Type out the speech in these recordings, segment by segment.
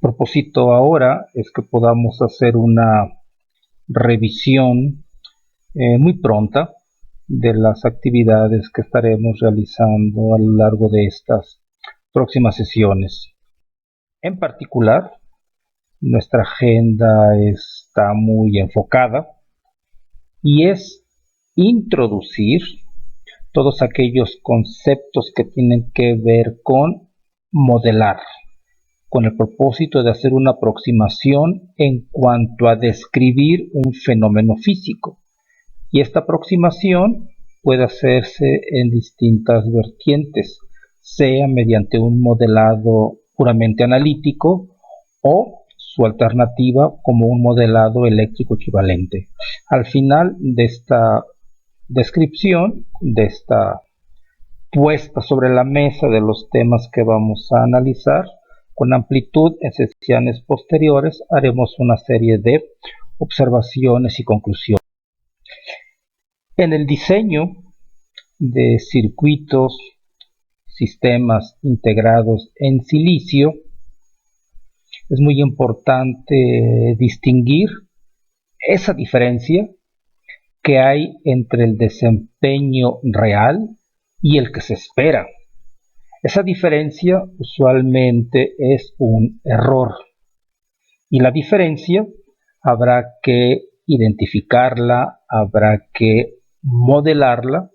El propósito ahora es que podamos hacer una revisión muy pronta de las actividades que estaremos realizando a lo largo de estas próximas sesiones. En particular, nuestra agenda está muy enfocada y es introducir todos aquellos conceptos que tienen que ver con modelar, con el propósito de hacer una aproximación en cuanto a describir un fenómeno físico. Y esta aproximación puede hacerse en distintas vertientes, sea mediante un modelado puramente analítico o su alternativa como un modelado eléctrico equivalente. Al final de esta descripción, de esta puesta sobre la mesa de los temas que vamos a analizar, con amplitud en sesiones posteriores haremos una serie de observaciones y conclusiones. En el diseño de circuitos, sistemas integrados en silicio, es muy importante distinguir esa diferencia que hay entre el desempeño real y el que se espera. Esa diferencia usualmente es un error y la diferencia habrá que identificarla, habrá que modelarla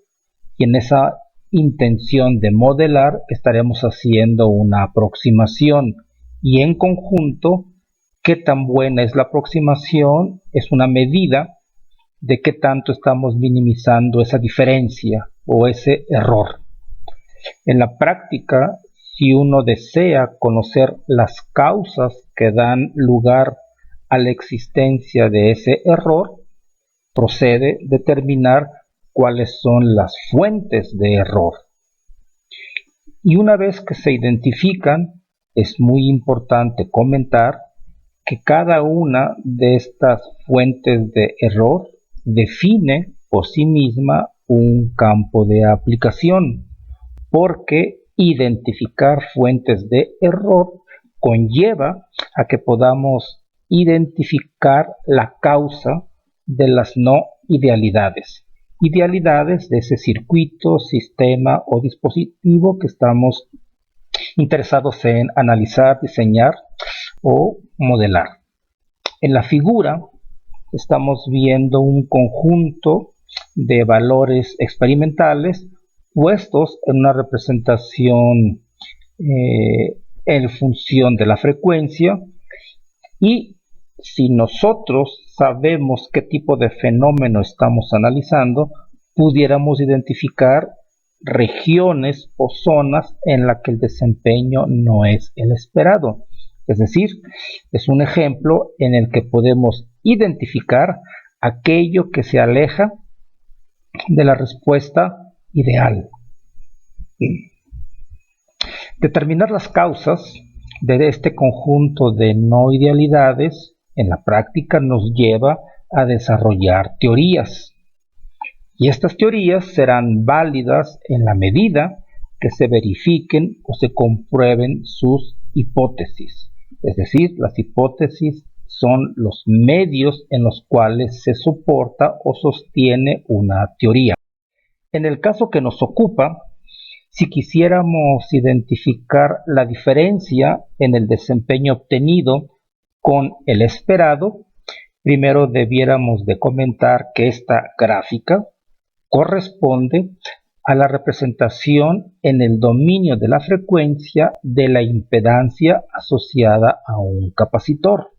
y en esa intención de modelar estaremos haciendo una aproximación y en conjunto qué tan buena es la aproximación es una medida de qué tanto estamos minimizando esa diferencia o ese error. En la práctica, si uno desea conocer las causas que dan lugar a la existencia de ese error, procede determinar cuáles son las fuentes de error. Y una vez que se identifican, es muy importante comentar que cada una de estas fuentes de error define por sí misma un campo de aplicación, porque identificar fuentes de error conlleva a que podamos identificar la causa de las no idealidades de ese circuito, sistema o dispositivo que estamos interesados en analizar, diseñar o modelar. En la figura estamos viendo un conjunto de valores experimentales puestos en una representación en función de la frecuencia, y si nosotros sabemos qué tipo de fenómeno estamos analizando, pudiéramos identificar regiones o zonas en las que el desempeño no es el esperado. Es decir, es un ejemplo en el que podemos identificar aquello que se aleja de la respuesta ideal. Determinar las causas de este conjunto de no idealidades en la práctica nos lleva a desarrollar teorías. Y estas teorías serán válidas en la medida que se verifiquen o se comprueben sus hipótesis. Es decir, las hipótesis son los medios en los cuales se soporta o sostiene una teoría. En el caso que nos ocupa, si quisiéramos identificar la diferencia en el desempeño obtenido con el esperado, primero debiéramos de comentar que esta gráfica corresponde a la representación en el dominio de la frecuencia de la impedancia asociada a un capacitor.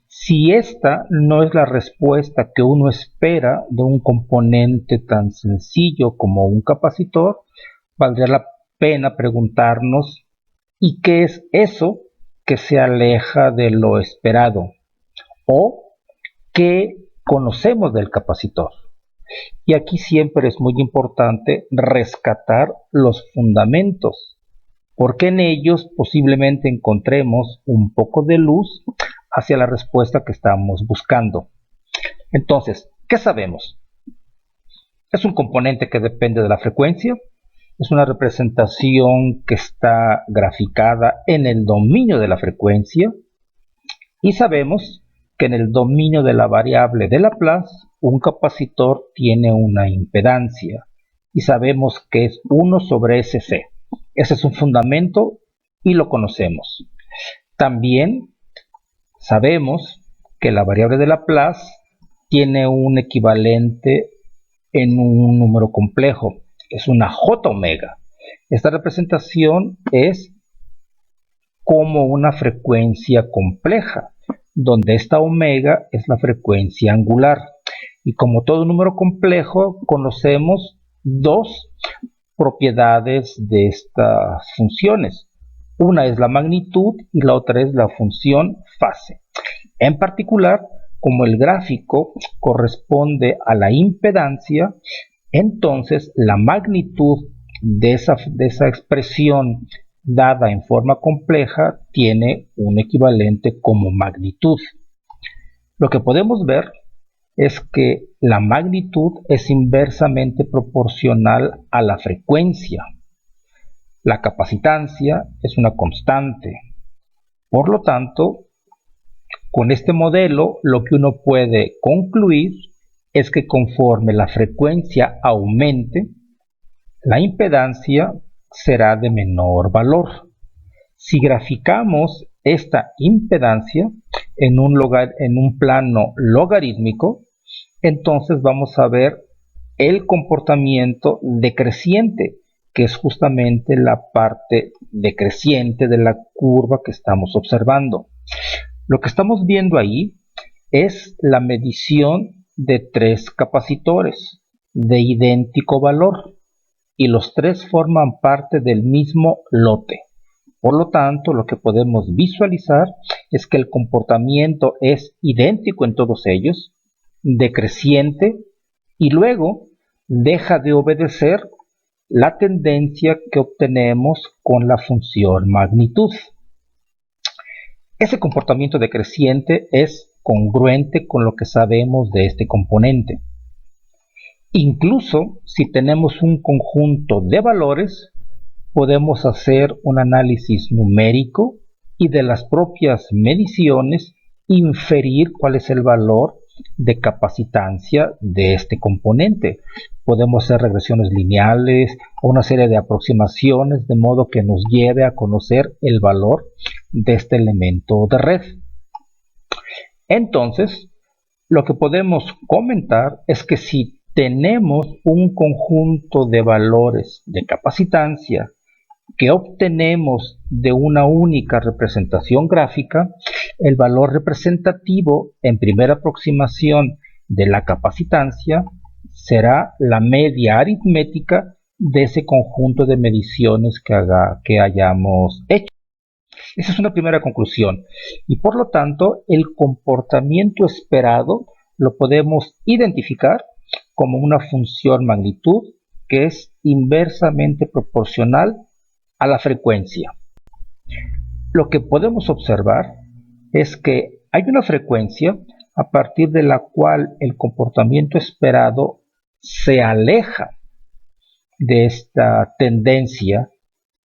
Si esta no es la respuesta que uno espera de un componente tan sencillo como un capacitor, valdría la pena preguntarnos ¿y qué es eso que se aleja de lo esperado? ¿O qué conocemos del capacitor? Y aquí siempre es muy importante rescatar los fundamentos, porque en ellos posiblemente encontremos un poco de luz hacia la respuesta que estamos buscando. Entonces, ¿qué sabemos? Es un componente que depende de la frecuencia, Es una representación que está graficada en el dominio de la frecuencia y sabemos que en el dominio de la variable de Laplace un capacitor tiene una impedancia y sabemos que es 1 sobre SC. Ese es un fundamento y lo conocemos. También sabemos que la variable de Laplace tiene un equivalente en un número complejo. Es una J omega. Esta representación es como una frecuencia compleja, donde esta omega es la frecuencia angular. Y como todo número complejo, conocemos dos propiedades de estas funciones. Una es la magnitud y la otra es la función fase. En particular, como el gráfico corresponde a la impedancia, entonces la magnitud de esa expresión dada en forma compleja tiene un equivalente como magnitud. Lo que podemos ver es que la magnitud es inversamente proporcional a la frecuencia. La capacitancia es una constante. Por lo tanto, con este modelo lo que uno puede concluir es que conforme la frecuencia aumente, la impedancia será de menor valor. Si graficamos esta impedancia en un plano logarítmico, entonces vamos a ver el comportamiento decreciente, que es justamente la parte decreciente de la curva que estamos observando. Lo que estamos viendo ahí es la medición de 3 capacitores de idéntico valor y los 3 forman parte del mismo lote. Por lo tanto, lo que podemos visualizar es que el comportamiento es idéntico en todos ellos, decreciente, y luego deja de obedecer la tendencia que obtenemos con la función magnitud. Ese comportamiento decreciente es congruente con lo que sabemos de este componente. Incluso si tenemos un conjunto de valores, podemos hacer un análisis numérico y de las propias mediciones inferir cuál es el valor de capacitancia de este componente. Podemos hacer regresiones lineales o una serie de aproximaciones de modo que nos lleve a conocer el valor de este elemento de red. Entonces, lo que podemos comentar es que si tenemos un conjunto de valores de capacitancia que obtenemos de una única representación gráfica, el valor representativo en primera aproximación de la capacitancia será la media aritmética de ese conjunto de mediciones que hayamos hecho. Esa es una primera conclusión y por lo tanto el comportamiento esperado lo podemos identificar como una función magnitud que es inversamente proporcional a la frecuencia. Lo que podemos observar es que hay una frecuencia a partir de la cual el comportamiento esperado se aleja de esta tendencia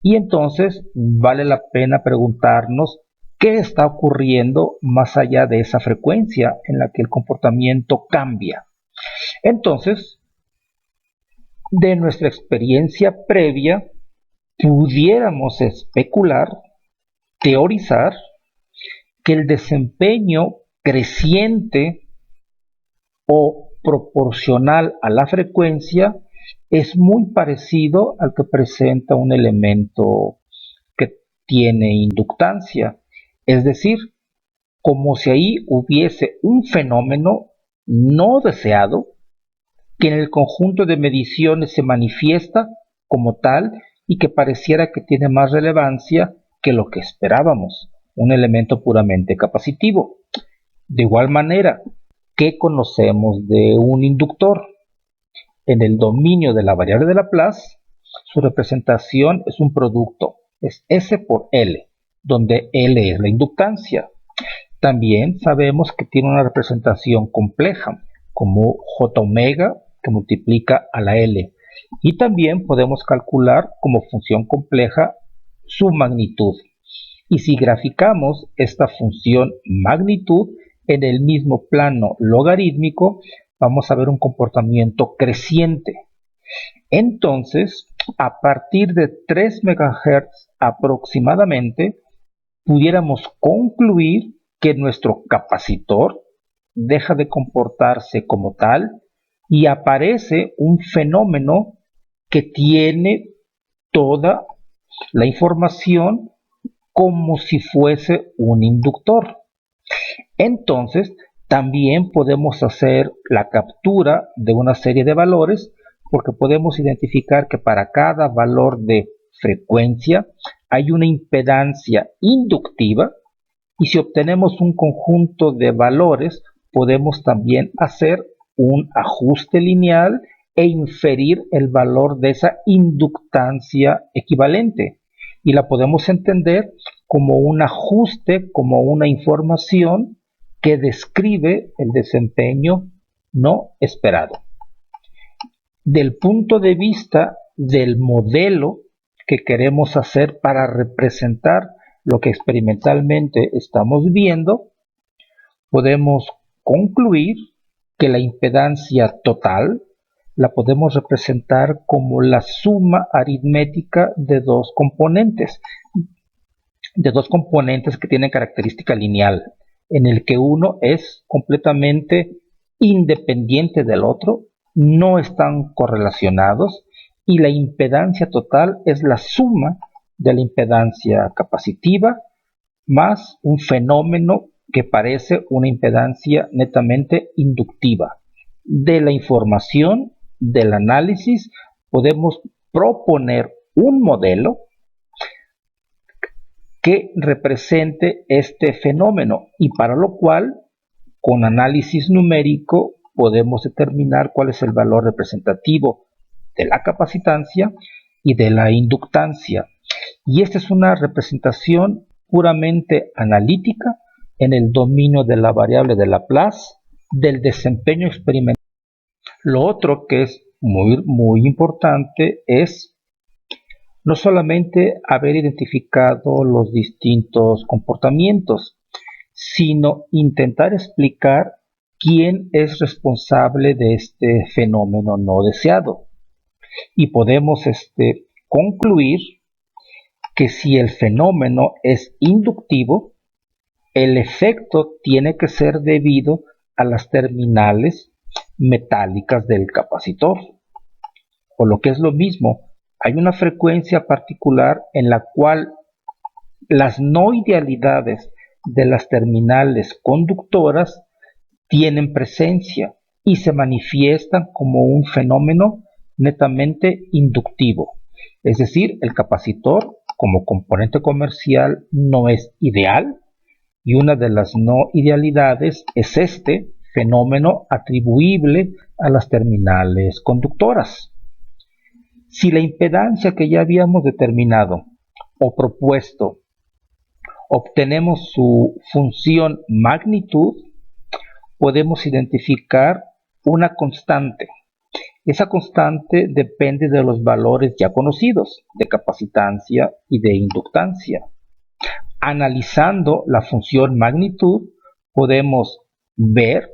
y entonces vale la pena preguntarnos qué está ocurriendo más allá de esa frecuencia en la que el comportamiento cambia. Entonces, de nuestra experiencia previa, pudiéramos especular, teorizar, que el desempeño creciente o proporcional a la frecuencia es muy parecido al que presenta un elemento que tiene inductancia, es decir, como si ahí hubiese un fenómeno no deseado que en el conjunto de mediciones se manifiesta como tal y que pareciera que tiene más relevancia que lo que esperábamos, un elemento puramente capacitivo. De igual manera, ¿qué conocemos de un inductor? En el dominio de la variable de Laplace, su representación es un producto, es S por L, donde L es la inductancia. También sabemos que tiene una representación compleja, como J omega, que multiplica a la L. Y también podemos calcular como función compleja su magnitud. Y si graficamos esta función magnitud en el mismo plano logarítmico, vamos a ver un comportamiento creciente. Entonces, a partir de 3 MHz aproximadamente, pudiéramos concluir que nuestro capacitor deja de comportarse como tal y aparece un fenómeno que tiene toda la información como si fuese un inductor. Entonces, también podemos hacer la captura de una serie de valores porque podemos identificar que para cada valor de frecuencia hay una impedancia inductiva y si obtenemos un conjunto de valores podemos también hacer un ajuste lineal e inferir el valor de esa inductancia equivalente y la podemos entender como un ajuste, como una información que describe el desempeño no esperado. Del punto de vista del modelo que queremos hacer para representar lo que experimentalmente estamos viendo, podemos concluir que la impedancia total la podemos representar como la suma aritmética de dos componentes que tienen característica lineal, en el que uno es completamente independiente del otro, no están correlacionados y la impedancia total es la suma de la impedancia capacitiva más un fenómeno que parece una impedancia netamente inductiva. De la información del análisis podemos proponer un modelo que represente este fenómeno y para lo cual con análisis numérico podemos determinar cuál es el valor representativo de la capacitancia y de la inductancia. Y esta es una representación puramente analítica en el dominio de la variable de Laplace del desempeño experimental. Lo otro que es muy importante es no solamente haber identificado los distintos comportamientos, sino intentar explicar quién es responsable de este fenómeno no deseado. Y podemos concluir que si el fenómeno es inductivo, el efecto tiene que ser debido a las terminales metálicas del capacitor. O lo que es lo mismo, hay una frecuencia particular en la cual las no idealidades de las terminales conductoras tienen presencia y se manifiestan como un fenómeno netamente inductivo. Es decir, el capacitor como componente comercial no es ideal y una de las no idealidades es este fenómeno atribuible a las terminales conductoras. Si la impedancia que ya habíamos determinado o propuesto obtenemos su función magnitud, podemos identificar una constante. Esa constante depende de los valores ya conocidos, de capacitancia y de inductancia. Analizando la función magnitud, podemos ver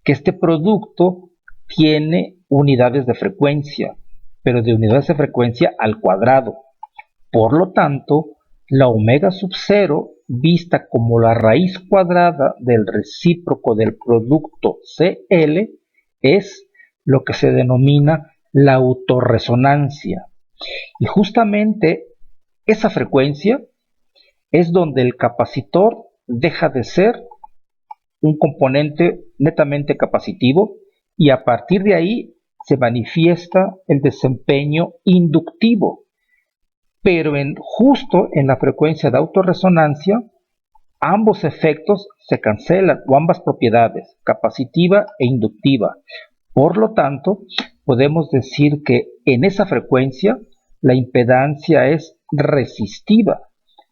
que este producto tiene unidades de frecuencia, pero de unidades de frecuencia al cuadrado. Por lo tanto, la omega sub 0, vista como la raíz cuadrada del recíproco del producto CL, es lo que se denomina la autorresonancia. Y justamente esa frecuencia es donde el capacitor deja de ser un componente netamente capacitivo y a partir de ahí se manifiesta el desempeño inductivo. Pero justo en la frecuencia de autorresonancia, ambos efectos se cancelan, o ambas propiedades, capacitiva e inductiva. Por lo tanto, podemos decir que en esa frecuencia la impedancia es resistiva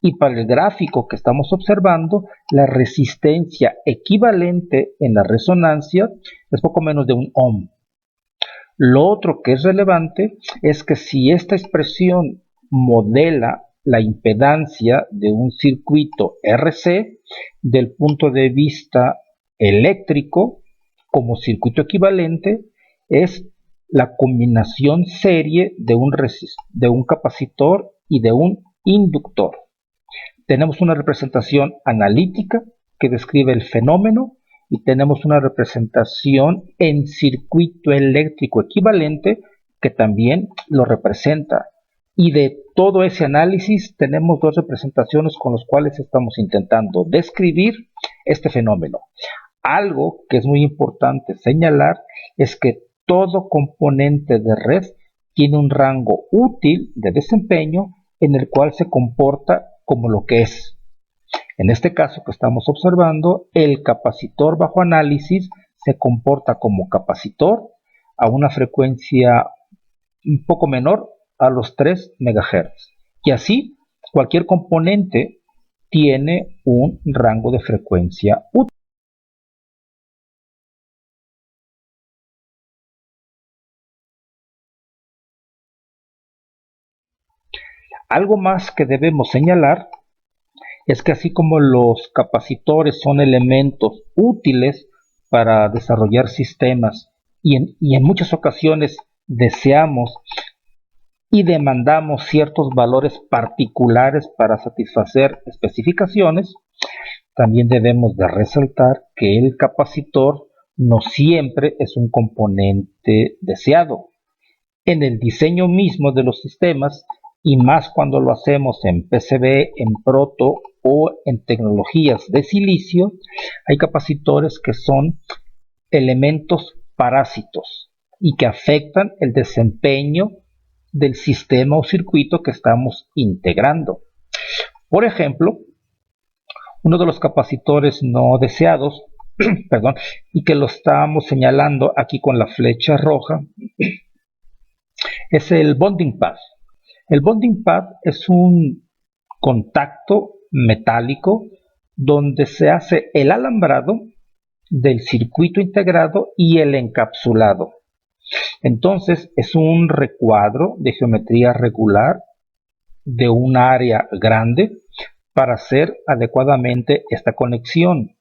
y para el gráfico que estamos observando, la resistencia equivalente en la resonancia es poco menos de 1 ohm. Lo otro que es relevante es que si esta expresión modela la impedancia de un circuito RC del punto de vista eléctrico como circuito equivalente, es la combinación serie de un capacitor y de un inductor. Tenemos una representación analítica que describe el fenómeno y tenemos una representación en circuito eléctrico equivalente que también lo representa. Y de todo ese análisis tenemos dos representaciones con las cuales estamos intentando describir este fenómeno. Algo que es muy importante señalar es que todo componente de red tiene un rango útil de desempeño en el cual se comporta como lo que es. En este caso que estamos observando, el capacitor bajo análisis se comporta como capacitor a una frecuencia un poco menor a los 3 MHz. Y así, cualquier componente tiene un rango de frecuencia útil. Algo más que debemos señalar es que así como los capacitores son elementos útiles para desarrollar sistemas y en muchas ocasiones deseamos y demandamos ciertos valores particulares para satisfacer especificaciones, también debemos de resaltar que el capacitor no siempre es un componente deseado. En el diseño mismo de los sistemas, y más cuando lo hacemos en PCB, en proto o en tecnologías de silicio, hay capacitores que son elementos parásitos y que afectan el desempeño del sistema o circuito que estamos integrando. Por ejemplo, uno de los capacitores no deseados, perdón, y que lo estamos señalando aquí con la flecha roja, es el bonding pad. El bonding pad es un contacto metálico donde se hace el alambrado del circuito integrado y el encapsulado. Entonces es un recuadro de geometría regular de un área grande para hacer adecuadamente esta conexión.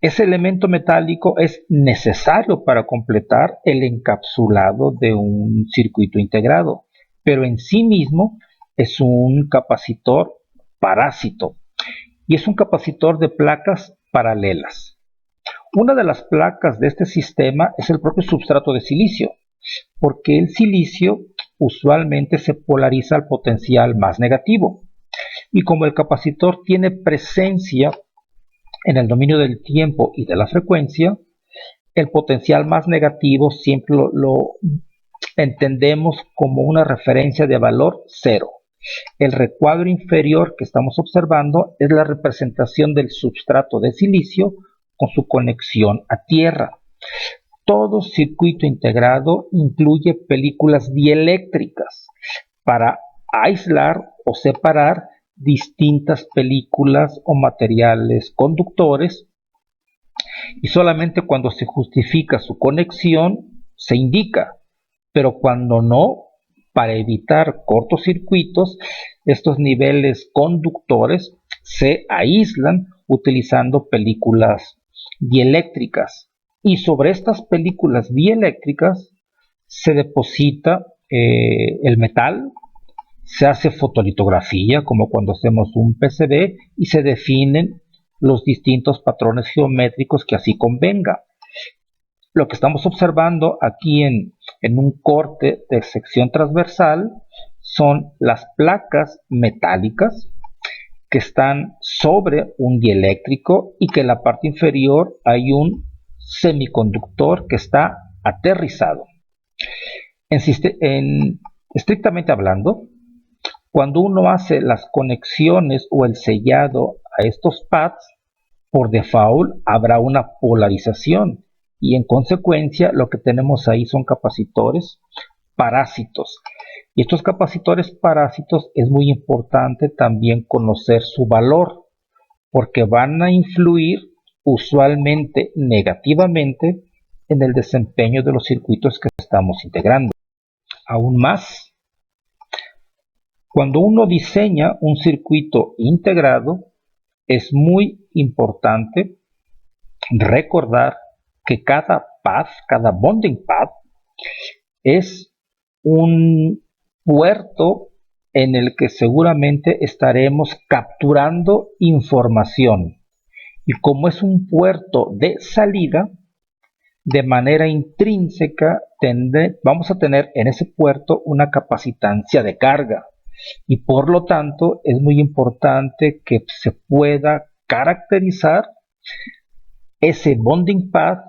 Ese elemento metálico es necesario para completar el encapsulado de un circuito integrado, pero en sí mismo es un capacitor parásito y es un capacitor de placas paralelas. Una de las placas de este sistema es el propio substrato de silicio, porque el silicio usualmente se polariza al potencial más negativo. Y como el capacitor tiene presencia en el dominio del tiempo y de la frecuencia, el potencial más negativo siempre lo entendemos como una referencia de valor 0. El recuadro inferior que estamos observando es la representación del substrato de silicio con su conexión a tierra. Todo circuito integrado incluye películas dieléctricas para aislar o separar distintas películas o materiales conductores, y solamente cuando se justifica su conexión se indica, pero cuando no, para evitar cortocircuitos, estos niveles conductores se aíslan utilizando películas dieléctricas, y sobre estas películas dieléctricas se deposita el metal, se hace fotolitografía como cuando hacemos un PCB y se definen los distintos patrones geométricos que así convenga. Lo que estamos observando aquí en un corte de sección transversal son las placas metálicas que están sobre un dieléctrico y que en la parte inferior hay un semiconductor que está aterrizado. Estrictamente hablando, cuando uno hace las conexiones o el sellado a estos pads, por default habrá una polarización y en consecuencia lo que tenemos ahí son capacitores parásitos. Y estos capacitores parásitos es muy importante también conocer su valor, porque van a influir usualmente negativamente en el desempeño de los circuitos que estamos integrando. Aún más, cuando uno diseña un circuito integrado, es muy importante recordar que cada path, cada bonding path, es un puerto en el que seguramente estaremos capturando información. Y como es un puerto de salida, de manera intrínseca vamos a tener en ese puerto una capacitancia de carga. Y por lo tanto es muy importante que se pueda caracterizar ese bonding path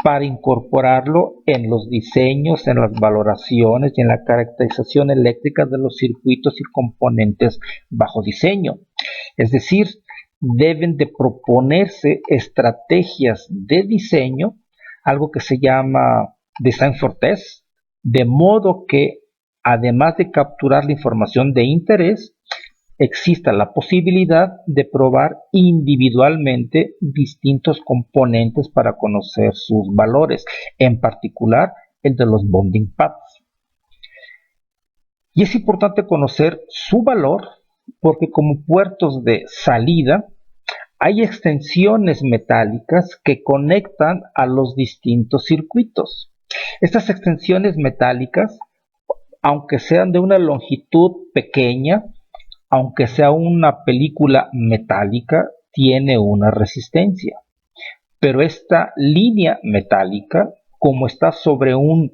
para incorporarlo en los diseños, en las valoraciones y en la caracterización eléctrica de los circuitos y componentes bajo diseño. Es decir, deben de proponerse estrategias de diseño, algo que se llama Design for Test, de modo que además de capturar la información de interés, exista la posibilidad de probar individualmente distintos componentes para conocer sus valores, en particular el de los bonding paths. Y es importante conocer su valor porque como puertos de salida hay extensiones metálicas que conectan a los distintos circuitos. Estas extensiones metálicas, aunque sean de una longitud pequeña, aunque sea una película metálica, tiene una resistencia. Pero esta línea metálica, como está sobre un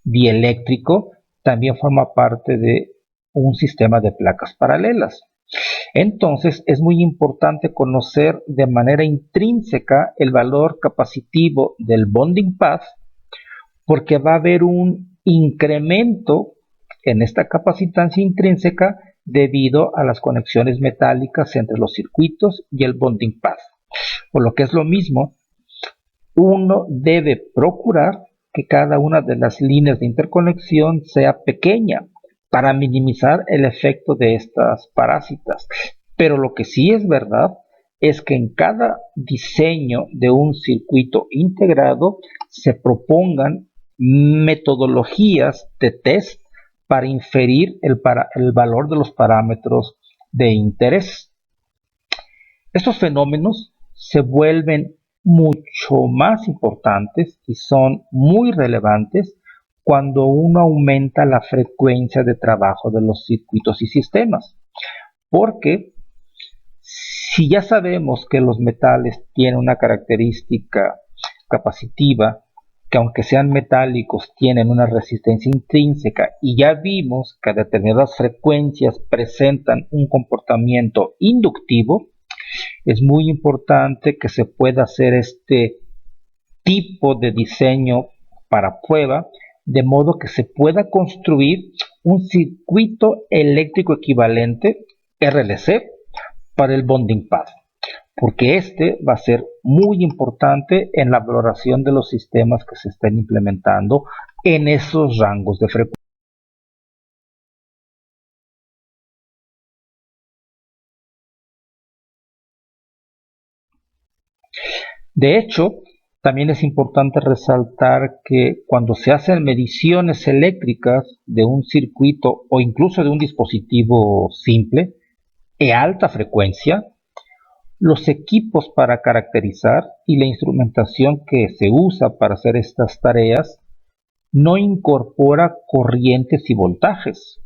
dieléctrico, también forma parte de un sistema de placas paralelas. Entonces es muy importante conocer de manera intrínseca el valor capacitivo del bonding path, porque va a haber un incremento en esta capacitancia intrínseca debido a las conexiones metálicas entre los circuitos y el bonding path. Por lo que es lo mismo, uno debe procurar que cada una de las líneas de interconexión sea pequeña para minimizar el efecto de estas parásitas. Pero lo que sí es verdad es que en cada diseño de un circuito integrado se propongan metodologías de test para inferir el valor de los parámetros de interés. Estos fenómenos se vuelven mucho más importantes y son muy relevantes cuando uno aumenta la frecuencia de trabajo de los circuitos y sistemas. Porque si ya sabemos que los metales tienen una característica capacitiva, que aunque sean metálicos tienen una resistencia intrínseca y ya vimos que a determinadas frecuencias presentan un comportamiento inductivo, es muy importante que se pueda hacer este tipo de diseño para prueba, de modo que se pueda construir un circuito eléctrico equivalente RLC para el bonding path, porque este va a ser muy importante en la valoración de los sistemas que se estén implementando en esos rangos de frecuencia. De hecho, también es importante resaltar que cuando se hacen mediciones eléctricas de un circuito o incluso de un dispositivo simple de alta frecuencia, los equipos para caracterizar y la instrumentación que se usa para hacer estas tareas no incorpora corrientes y voltajes,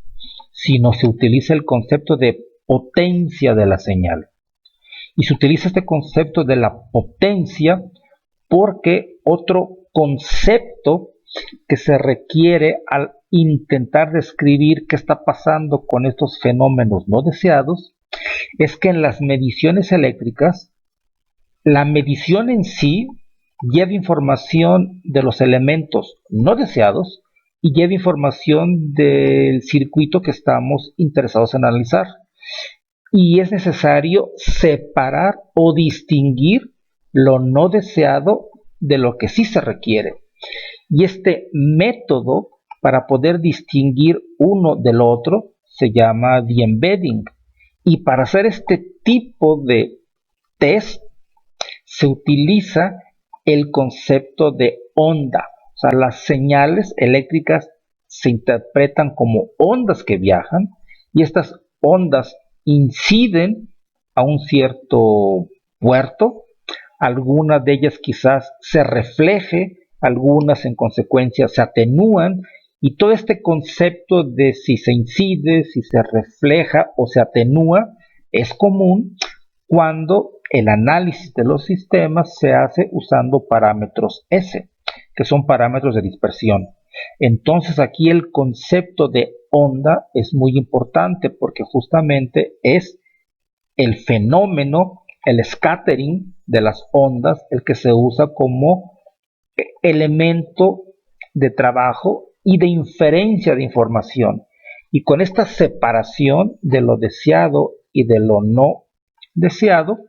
sino se utiliza el concepto de potencia de la señal. Y se utiliza este concepto de la potencia porque otro concepto que se requiere al intentar describir qué está pasando con estos fenómenos no deseados es que en las mediciones eléctricas, la medición en sí lleva información de los elementos no deseados y lleva información del circuito que estamos interesados en analizar. Y es necesario separar o distinguir lo no deseado de lo que sí se requiere. Y este método para poder distinguir uno del otro se llama de-embedding. Y para hacer este tipo de test se utiliza el concepto de onda. O sea, las señales eléctricas se interpretan como ondas que viajan y estas ondas inciden a un cierto puerto. Algunas de ellas quizás se refleje, algunas en consecuencia se atenúan, y todo este concepto de si se incide, si se refleja o se atenúa es común cuando el análisis de los sistemas se hace usando parámetros S, que son parámetros de dispersión. Entonces aquí el concepto de onda es muy importante porque justamente es el fenómeno, el scattering de las ondas, el que se usa como elemento de trabajo y de inferencia de información. Y con esta separación de lo deseado y de lo no deseado,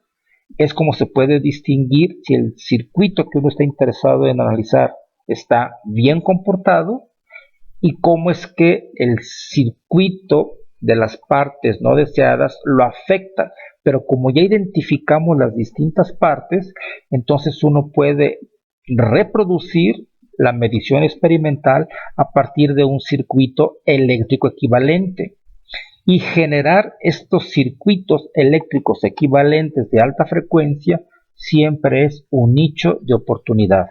es como se puede distinguir si el circuito que uno está interesado en analizar está bien comportado y cómo es que el circuito de las partes no deseadas lo afecta. Pero como ya identificamos las distintas partes, entonces uno puede reproducir la medición experimental a partir de un circuito eléctrico equivalente. Y generar estos circuitos eléctricos equivalentes de alta frecuencia siempre es un nicho de oportunidad,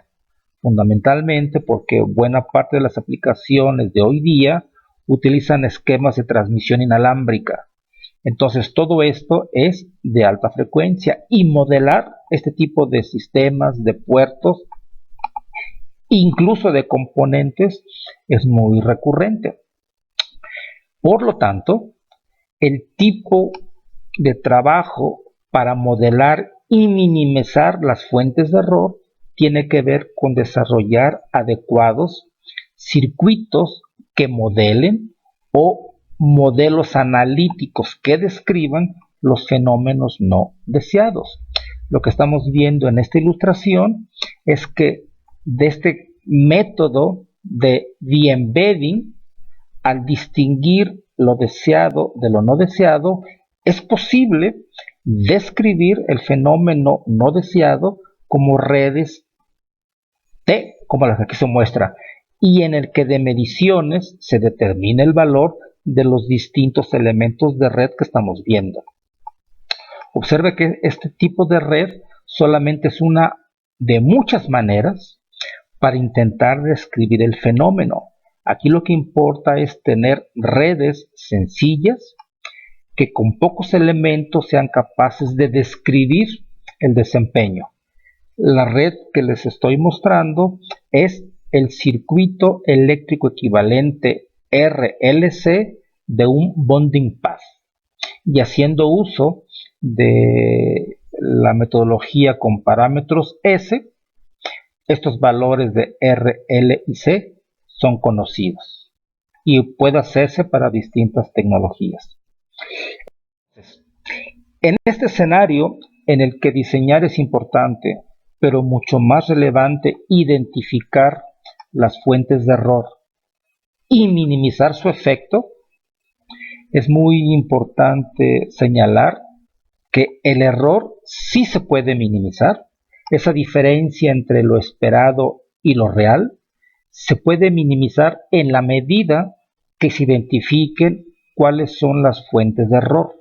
fundamentalmente porque buena parte de las aplicaciones de hoy día utilizan esquemas de transmisión inalámbrica. Entonces todo esto es de alta frecuencia y modelar este tipo de sistemas, de puertos, incluso de componentes, es muy recurrente. Por lo tanto, el tipo de trabajo para modelar y minimizar las fuentes de error tiene que ver con desarrollar adecuados circuitos que modelen o modelos analíticos que describan los fenómenos no deseados. Lo que estamos viendo en esta ilustración es que de este método de embedding, al distinguir lo deseado de lo no deseado, es posible describir el fenómeno no deseado como redes T, como las que aquí se muestra, y en el que de mediciones se determina el valor de los distintos elementos de red que estamos viendo. Observe que este tipo de red solamente es una de muchas maneras para intentar describir el fenómeno. Aquí lo que importa es tener redes sencillas que con pocos elementos sean capaces de describir el desempeño. La red que les estoy mostrando es el circuito eléctrico equivalente RLC de un bonding path. Y haciendo uso de la metodología con parámetros S, estos valores de R, L y C son conocidos y puede hacerse para distintas tecnologías. En este escenario en el que diseñar es importante, pero mucho más relevante identificar las fuentes de error y minimizar su efecto, es muy importante señalar que el error sí se puede minimizar. Esa diferencia entre lo esperado y lo real se puede minimizar en la medida que se identifiquen cuáles son las fuentes de error.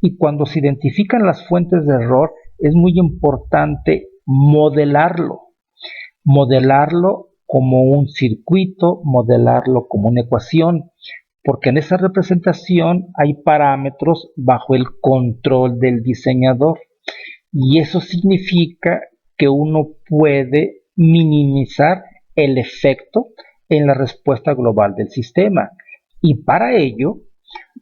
Y cuando se identifican las fuentes de error, es muy importante modelarlo como un circuito, modelarlo como una ecuación, porque en esa representación hay parámetros bajo el control del diseñador, y eso significa que uno puede minimizar el efecto en la respuesta global del sistema. Y para ello,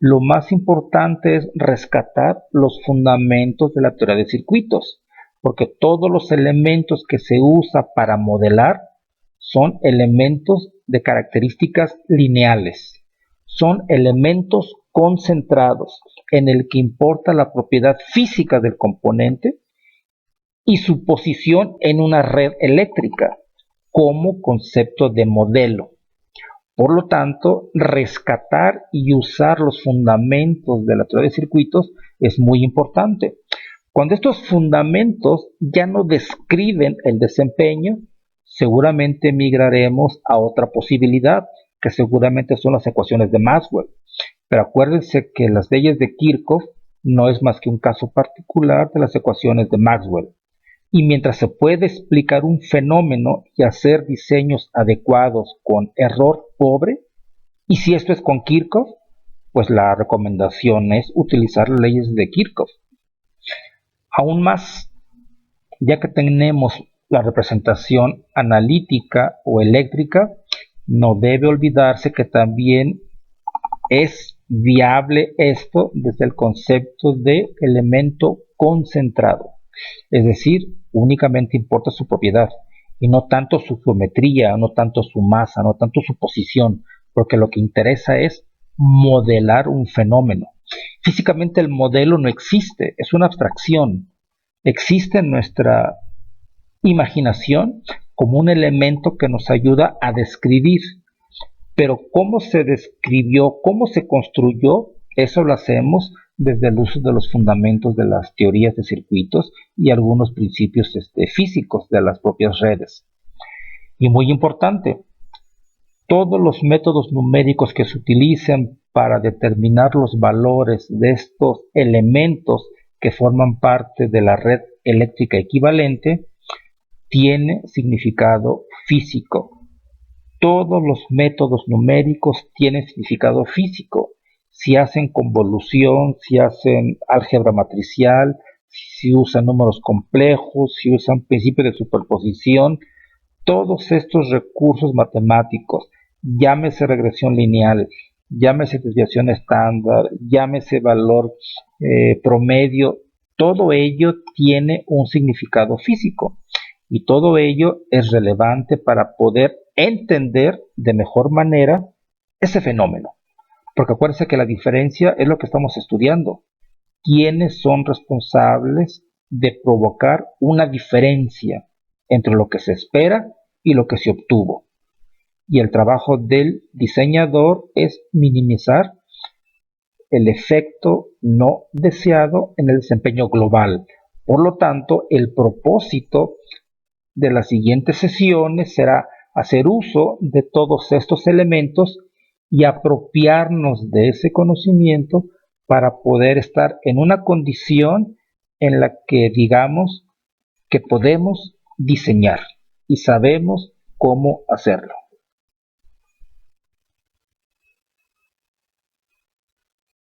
lo más importante es rescatar los fundamentos de la teoría de circuitos, porque todos los elementos que se usa para modelar son elementos de características lineales, son elementos concentrados en el que importa la propiedad física del componente y su posición en una red eléctrica como concepto de modelo. Por lo tanto, rescatar y usar los fundamentos de la teoría de circuitos es muy importante. Cuando estos fundamentos ya no describen el desempeño, seguramente migraremos a otra posibilidad, que seguramente son las ecuaciones de Maxwell. Pero acuérdense que las leyes de Kirchhoff no es más que un caso particular de las ecuaciones de Maxwell. Y mientras se puede explicar un fenómeno y hacer diseños adecuados con error pobre, y si esto es con Kirchhoff, pues la recomendación es utilizar las leyes de Kirchhoff. Aún más, ya que tenemos la representación analítica o eléctrica, no debe olvidarse que también es viable esto desde el concepto de elemento concentrado. Es decir, únicamente importa su propiedad y no tanto su geometría, no tanto su masa, no tanto su posición, porque lo que interesa es modelar un fenómeno. Físicamente el modelo no existe, es una abstracción. Existe en nuestra imaginación como un elemento que nos ayuda a describir, pero cómo se describió, cómo se construyó, eso lo hacemos desde el uso de los fundamentos de las teorías de circuitos y algunos principios físicos de las propias redes. Y muy importante, todos los métodos numéricos que se utilizan para determinar los valores de estos elementos que forman parte de la red eléctrica equivalente tiene significado físico. Todos los métodos numéricos tienen significado físico. Si hacen convolución, si hacen álgebra matricial, si usan números complejos, si usan principios de superposición, todos estos recursos matemáticos, llámese regresión lineal, llámese desviación estándar, llámese valor promedio, todo ello tiene un significado físico y todo ello es relevante para poder entender de mejor manera ese fenómeno. Porque acuérdense que la diferencia es lo que estamos estudiando. ¿Quiénes son responsables de provocar una diferencia entre lo que se espera y lo que se obtuvo? Y el trabajo del diseñador es minimizar el efecto no deseado en el desempeño global. Por lo tanto, el propósito de las siguientes sesiones será hacer uso de todos estos elementos y apropiarnos de ese conocimiento para poder estar en una condición en la que digamos que podemos diseñar y sabemos cómo hacerlo.